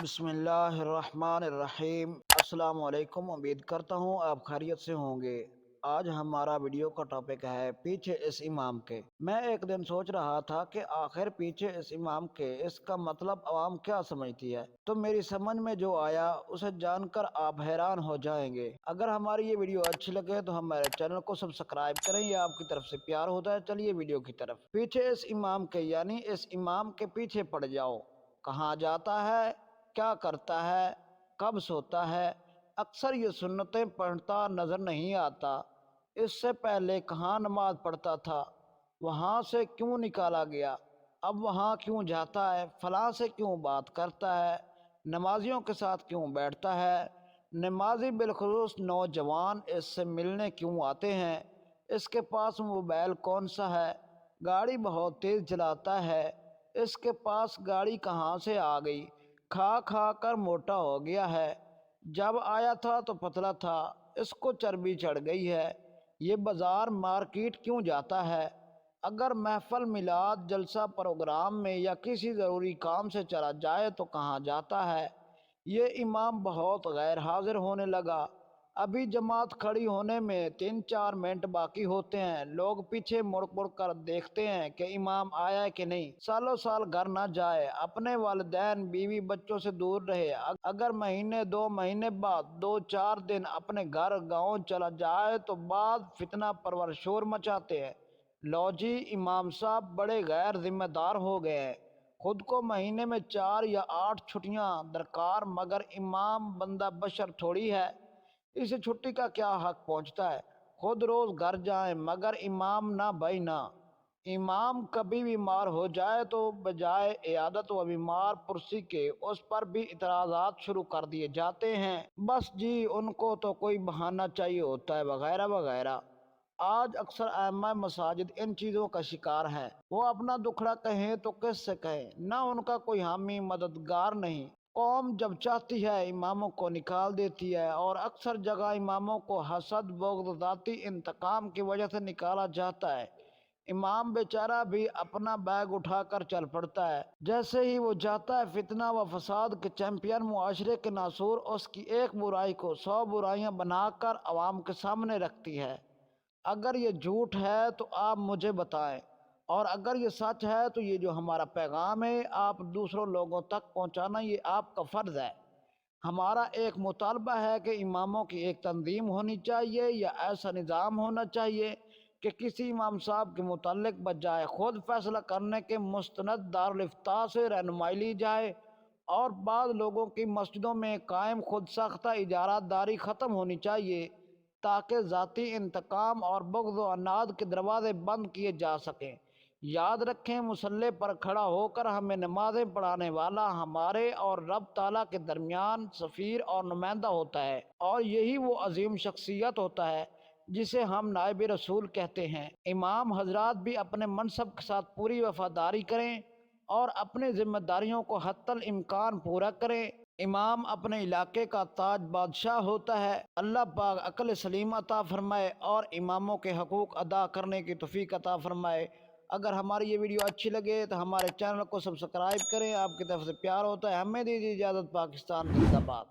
بسم اللہ الرحمن الرحیم۔ السلام علیکم، امید کرتا ہوں آپ خیریت سے ہوں گے۔ آج ہمارا ویڈیو کا ٹاپک ہے پیچھے اس امام کے۔ میں ایک دن سوچ رہا تھا کہ آخر پیچھے اس امام کے اس کا مطلب عوام کیا سمجھتی ہے، تو میری سمجھ میں جو آیا اسے جان کر آپ حیران ہو جائیں گے۔ اگر ہماری یہ ویڈیو اچھی لگے تو ہمارے چینل کو سبسکرائب کریں، یہ آپ کی طرف سے پیار ہوتا ہے۔ چلیے ویڈیو کی طرف۔ پیچھے اس امام کے یعنی اس امام کے پیچھے پڑ جاؤ۔ کہاں جاتا ہے، کیا کرتا ہے، کب سوتا ہے، اکثر یہ سنتیں پڑھتا نظر نہیں آتا۔ اس سے پہلے کہاں نماز پڑھتا تھا، وہاں سے کیوں نکالا گیا، اب وہاں کیوں جاتا ہے، فلاں سے کیوں بات کرتا ہے، نمازیوں کے ساتھ کیوں بیٹھتا ہے، نمازی بالخصوص نوجوان اس سے ملنے کیوں آتے ہیں، اس کے پاس موبائل کون سا ہے، گاڑی بہت تیز چلاتا ہے، اس کے پاس گاڑی کہاں سے آ گئی، کھا کھا کر موٹا ہو گیا ہے، جب آیا تھا تو پتلا تھا، اس کو چربی چڑھ گئی ہے، یہ بازار مارکیٹ کیوں جاتا ہے، اگر محفل میلاد جلسہ پروگرام میں یا کسی ضروری کام سے چلا جائے تو کہاں جاتا ہے۔ یہ امام بہت غیر حاضر ہونے لگا۔ ابھی جماعت کھڑی ہونے میں 3-4 منٹ باقی ہوتے ہیں، لوگ پیچھے مڑ مڑ کر دیکھتے ہیں کہ امام آیا ہے کہ نہیں۔ سالوں سال گھر نہ جائے، اپنے والدین بیوی بچوں سے دور رہے، اگر مہینے 2 مہینے بعد 2-4 دن اپنے گھر گاؤں چلا جائے تو بعد فتنہ پرور شور مچاتے ہیں۔ لو جی، امام صاحب بڑے غیر ذمہ دار ہو گئے ہیں۔ خود کو مہینے میں 4 یا 8 چھٹیاں درکار، مگر امام بندہ بشر تھوڑی ہے، اسے چھٹی کا کیا حق پہنچتا ہے۔ خود روز گھر جائیں مگر امام نہ بھائی نہ۔ امام کبھی بیمار ہو جائے تو بجائے عیادت و بیمار پرسی کے اس پر بھی اعتراضات شروع کر دیے جاتے ہیں، بس جی ان کو تو کوئی بہانہ چاہیے ہوتا ہے، وغیرہ وغیرہ۔ آج اکثر ائمہ مساجد ان چیزوں کا شکار ہیں۔ وہ اپنا دکھڑا کہیں تو کس سے کہیں، نہ ان کا کوئی حامی مددگار نہیں۔ قوم جب چاہتی ہے اماموں کو نکال دیتی ہے، اور اکثر جگہ اماموں کو حسد، بغض، ذاتی انتقام کی وجہ سے نکالا جاتا ہے۔ امام بیچارہ بھی اپنا بیگ اٹھا کر چل پڑتا ہے۔ جیسے ہی وہ جاتا ہے، فتنہ و فساد کے چیمپئن معاشرے کے ناصور اس کی ایک برائی کو 100 برائیاں بنا کر عوام کے سامنے رکھتی ہے۔ اگر یہ جھوٹ ہے تو آپ مجھے بتائیں، اور اگر یہ سچ ہے تو یہ جو ہمارا پیغام ہے آپ دوسروں لوگوں تک پہنچانا، یہ آپ کا فرض ہے۔ ہمارا ایک مطالبہ ہے کہ اماموں کی ایک تنظیم ہونی چاہیے، یا ایسا نظام ہونا چاہیے کہ کسی امام صاحب کے متعلق بجائے خود فیصلہ کرنے کے مستند دارالافتاء سے رہنمائی لی جائے، اور بعض لوگوں کی مسجدوں میں قائم خود ساختہ اجارات داری ختم ہونی چاہیے، تاکہ ذاتی انتقام اور بغض و عناد کے دروازے بند کیے جا سکیں۔ یاد رکھیں، مصلی پر کھڑا ہو کر ہمیں نمازیں پڑھانے والا ہمارے اور رب تعالیٰ کے درمیان سفیر اور نمائندہ ہوتا ہے، اور یہی وہ عظیم شخصیت ہوتا ہے جسے ہم نائب رسول کہتے ہیں۔ امام حضرات بھی اپنے منصب کے ساتھ پوری وفاداری کریں اور اپنی ذمہ داریوں کو حتی الامکان پورا کریں۔ امام اپنے علاقے کا تاج بادشاہ ہوتا ہے۔ اللہ پاک عقل سلیم عطا فرمائے اور اماموں کے حقوق ادا کرنے کی توفیق عطا فرمائے۔ اگر ہماری یہ ویڈیو اچھی لگے تو ہمارے چینل کو سبسکرائب کریں، آپ کی طرف سے پیار ہوتا ہے۔ ہمیں دیجیے اجازت، پاکستان زندہ باد۔